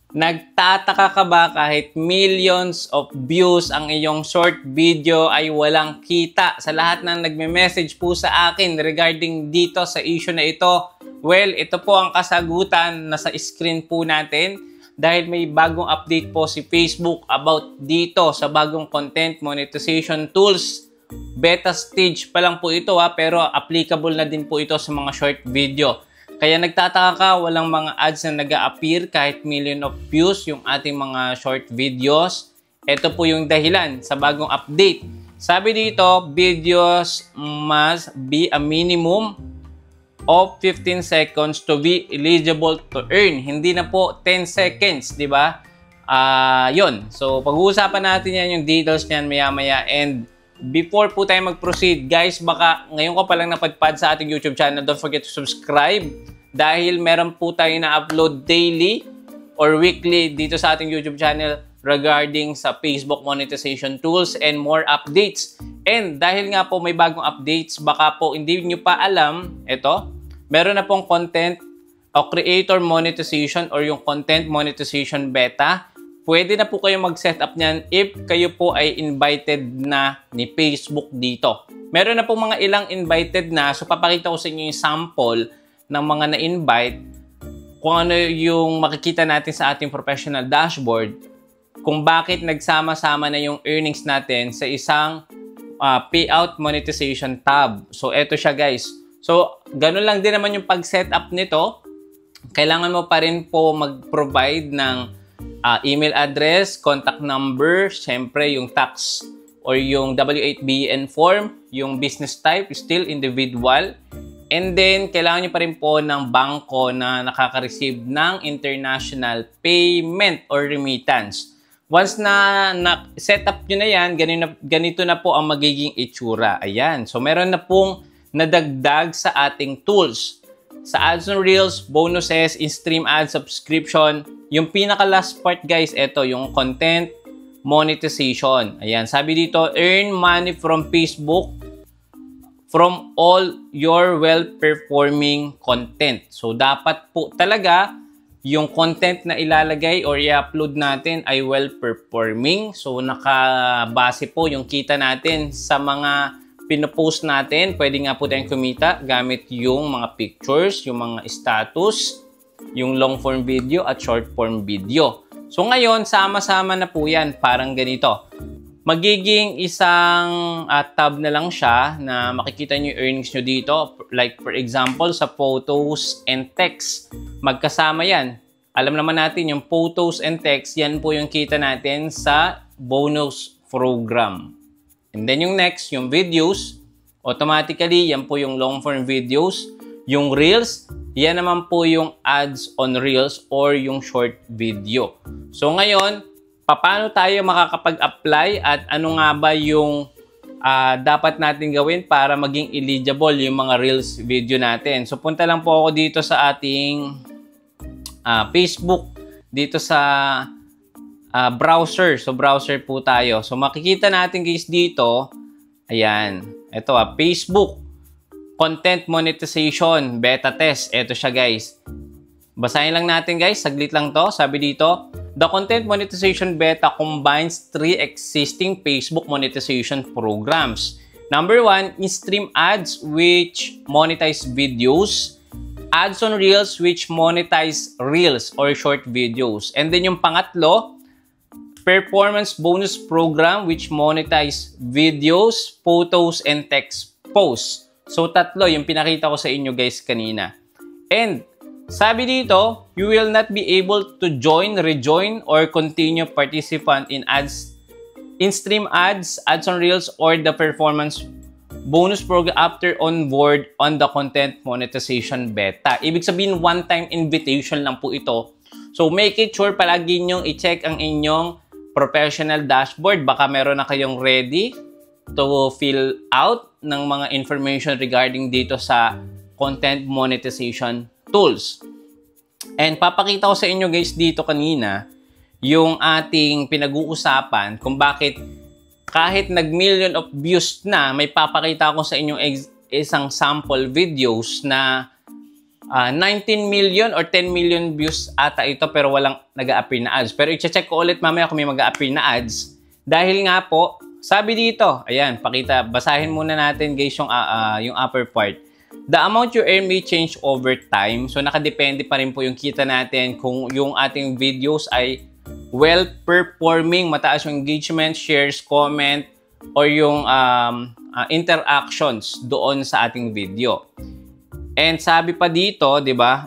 Nagtataka ka ba kahit millions of views ang iyong short video ay walang kita? Sa lahat ng nagme-message po sa akin regarding dito sa issue na ito, well, ito po ang kasagutan na sa screen po natin dahil may bagong update po si Facebook about dito sa bagong content monetization tools. Beta stage pa lang po ito pero applicable na din po ito sa mga short video. Kaya nagtataka ka, walang mga ads na nag-a-appear kahit million of views yung ating mga short videos. Ito po yung dahilan sa bagong update. Sabi dito, videos must be a minimum of 15 seconds to be eligible to earn. Hindi na po 10 seconds, di ba? Yun. So, pag-uusapan natin yan yung details niyan maya-maya. And before po tayo mag-proceed, guys, baka ngayon ko palang napadpad sa ating YouTube channel, don't forget to subscribe dahil meron po tayo na-upload daily or weekly dito sa ating YouTube channel regarding sa Facebook monetization tools and more updates. And dahil nga po may bagong updates, baka po hindi nyo pa alam, ito, meron na pong content o creator monetization or yung content monetization beta. Pwede na po kayo mag-set up niyan if kayo po ay invited na ni Facebook dito. Meron na po mga ilang invited na. So, papakita ko sa inyo yung sample ng mga na-invite. Kung ano yung makikita natin sa ating professional dashboard. Kung bakit nagsama-sama na yung earnings natin sa isang payout monetization tab. So, eto siya guys. So, ganun lang din naman yung pag-set up nito. Kailangan mo pa rin po mag-provide ng email address, contact number, syempre yung tax or yung W8BN form, yung business type, still individual. And then, kailangan nyo pa rin po ng bangko na nakaka-receive ng international payment or remittance. Once na set up nyo na yan, ganito na po ang magiging itsura. Ayan. So, meron na pong nadagdag sa ating tools. Sa ads on Reels, bonuses, in-stream ad subscription. Yung pinaka-last part guys, ito yung content monetization. Ayan, sabi dito, earn money from Facebook from all your well-performing content. So, dapat po talaga yung content na ilalagay or i-upload natin ay well-performing. So, nakabase po yung kita natin sa mga pinopost natin. Pwede nga po tayong kumita gamit yung mga pictures, yung mga status, yung long-form video at short-form video. So ngayon, sama-sama na po yan. Parang ganito. Magiging isang tab na lang siya na makikita nyo yung earnings nyo dito. Like for example, sa photos and text. Magkasama yan. Alam naman natin yung photos and text, yan po yung kita natin sa bonus program. And then yung next, yung videos, automatically, yan po yung long-form videos. Yung Reels, yan naman po yung ads on Reels or yung short video. So ngayon, paano tayo makakapag-apply at ano nga ba yung dapat natin gawin para maging eligible yung mga Reels video natin. So punta lang po ako dito sa ating Facebook, dito sa browser. So, browser po tayo. So, makikita natin guys dito, ayan, ito Facebook, content monetization, beta test. Ito siya guys. Basahin lang natin guys, saglit lang to. Sabi dito, the content monetization beta combines 3 existing Facebook monetization programs. Number 1, in-stream ads which monetize videos. Ads on Reels which monetize Reels or short videos. And then yung pangatlo, performance bonus program which monetize videos, photos, and text posts. So, tatlo yung pinakita ko sa inyo guys kanina. And, sabi dito, you will not be able to join, rejoin, or continue participant in ads, in-stream ads, ads on Reels, or the performance bonus program after on board on the content monetization beta. Ibig sabihin, one-time invitation lang po ito. So, make it sure palagi nyong i-check ang inyong professional dashboard. Baka meron na kayong ready to fill out ng mga information regarding dito sa content monetization tools. And papakita ko sa inyo guys dito kanina yung ating pinag-uusapan kung bakit kahit nag-million of views na, may papakita ko sa inyong isang sample videos na 19 million or 10 million views ata ito pero walang nag-a-appear na ads. Pero i-check ko ulit mamaya kung may mag-a-appear na ads. Dahil nga po, sabi dito, ayan, basahin muna natin guys yung upper part. The amount you earn may change over time. So nakadepende pa rin po yung kita natin kung yung ating videos ay well-performing, mataas yung engagement, shares, comment, or yung interactions doon sa ating video. And sabi pa dito, di ba,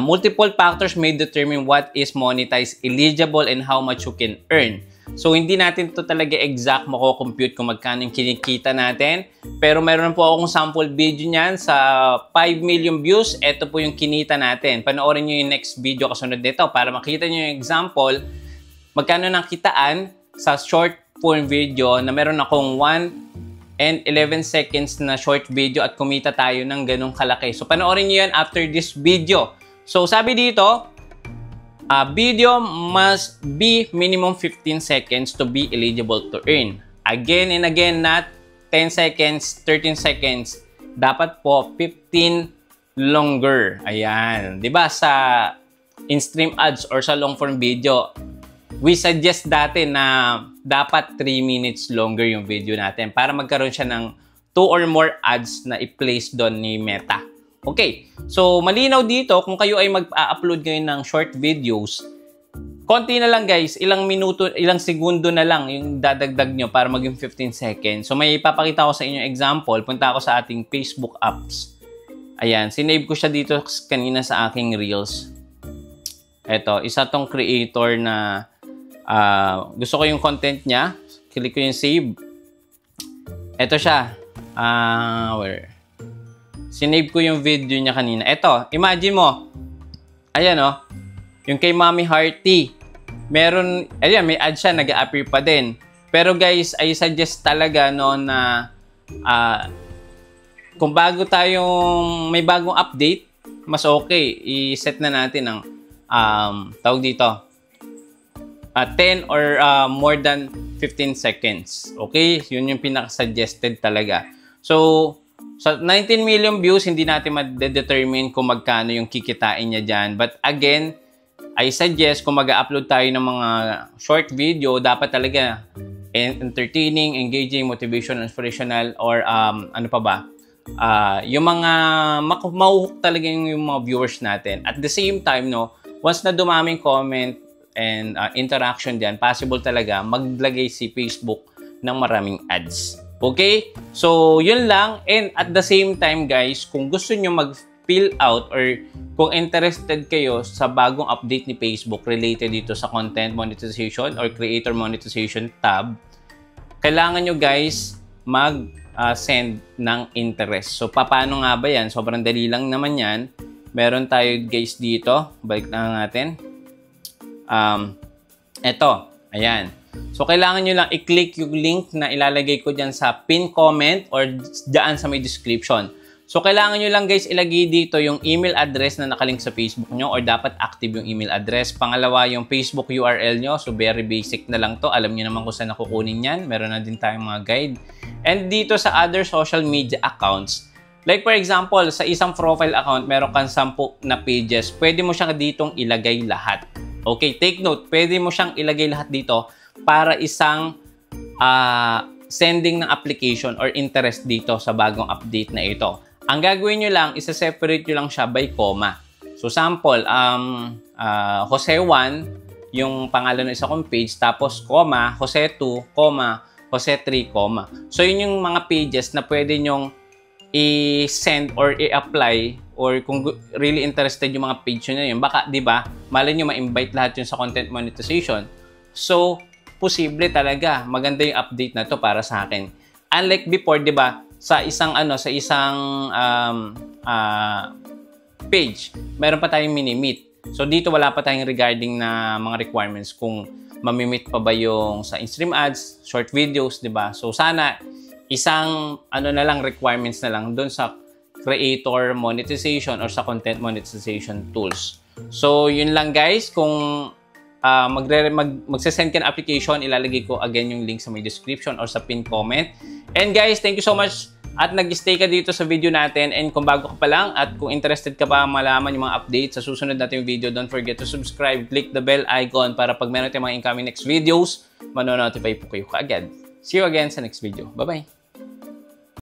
multiple factors may determine what is monetized, eligible, and how much you can earn. So, hindi natin to talaga exact mako-compute kung magkano yung kinikita natin. Pero meron po akong sample video niyan sa 5 million views. Ito po yung kinita natin. Panoorin nyo yung next video kasunod nito para makita nyo yung example magkano nang kitaan sa short form video na meron akong 1 and 11 seconds na short video at kumita tayo ng ganong kalaki. So, panoorin nyo yan after this video. So, sabi dito, video must be minimum 15 seconds to be eligible to earn. Again and again, not 10 seconds, 13 seconds. Dapat po 15 longer. Ayan. Diba sa in-stream ads or sa long-form video, we suggest dati na dapat 3 minutes longer yung video natin para magkaroon siya ng 2 or more ads na i-place doon ni Meta. Okay, so malinaw dito kung kayo ay mag-upload ngayon ng short videos, konti na lang guys, ilang minuto, ilang segundo na lang yung dadagdag nyo para maging 15 seconds. So may ipapakita ko sa inyo example, punta ako sa ating Facebook apps. Ayan, sinave ko siya dito kanina sa aking Reels. Eto, isa tong creator na gusto ko yung content niya. Click ko yung save. Ito siya. Where? Sinave ko yung video niya kanina. Ito, imagine mo. Ayan o. Yung kay Mommy Hearty. Meron, ayan, may ad siya, nag-a-appear pa din. Pero guys, I suggest talaga no na kung may bagong update, mas okay. I-set na natin ang tawag dito. 10 or more than 15 seconds. Okay? Yun yung pinaka-suggested talaga. So, sa 19 million views, hindi natin ma-determine kung magkano yung kikitain niya dyan. But again, I suggest kung mag-upload tayo ng mga short video, dapat talaga entertaining, engaging, motivation, inspirational, or ano pa ba? Yung mga mahuhook talaga yung mga viewers natin. At the same time, no, once na dumaming comment and interaction diyan, possible talaga maglagay si Facebook ng maraming ads. Okay? So, yun lang. And at the same time, guys, kung gusto nyo mag-fill out or kung interested kayo sa bagong update ni Facebook related dito sa content monetization or creator monetization tab, kailangan nyo, guys, mag-send ng interest. So, paano nga ba yan? Sobrang dali lang naman yan. Meron tayo, guys, dito. Balik na natin. Eto, ayan. So, kailangan nyo lang i-click yung link na ilalagay ko dyan sa pin comment or dyan sa may description. So, kailangan nyo lang guys ilagay dito yung email address na nakalink sa Facebook nyo or dapat active yung email address. Pangalawa, yung Facebook URL nyo. So, very basic na lang to. Alam nyo naman kung saan nakukunin yan. Meron na din tayong mga guide. And dito sa other social media accounts, like for example, sa isang profile account, meron kang 10 na pages. Pwede mo siyang ditong ilagay lahat. Okay, take note. Pwede mo siyang ilagay lahat dito para isang sending ng application or interest dito sa bagong update na ito. Ang gagawin nyo lang, isa-separate nyo lang siya by comma. So, sample, Jose 1, yung pangalan ng isa kong page, tapos comma, Jose 2, comma, Jose 3, comma. So, yun yung mga pages na pwede nyong i-send or i-apply or kung really interested yung mga page nyo na yun. Baka, di ba, malay nyo ma-invite lahat yun sa content monetization. So, posible talaga. Maganda yung update na to para sa akin. Unlike before, di ba, sa isang page, meron pa tayong mini-meet. So, dito wala pa tayong regarding na mga requirements kung mamimit pa ba yung sa in-stream ads, short videos, di ba? So, sana isang na lang requirements na lang doon sa creator monetization or sa content monetization tools. So, yun lang guys. Kung magsasend ka ng application, ilalagay ko again yung link sa my description or sa pin comment. And guys, thank you so much at nag-stay ka dito sa video natin. And kung bago ka pa lang at kung interested ka pa malaman yung mga updates sa susunod nating video, don't forget to subscribe, click the bell icon para pag meron tayong mga incoming next videos, manonotify po kayo kaagad. See you again sa next video. Bye-bye!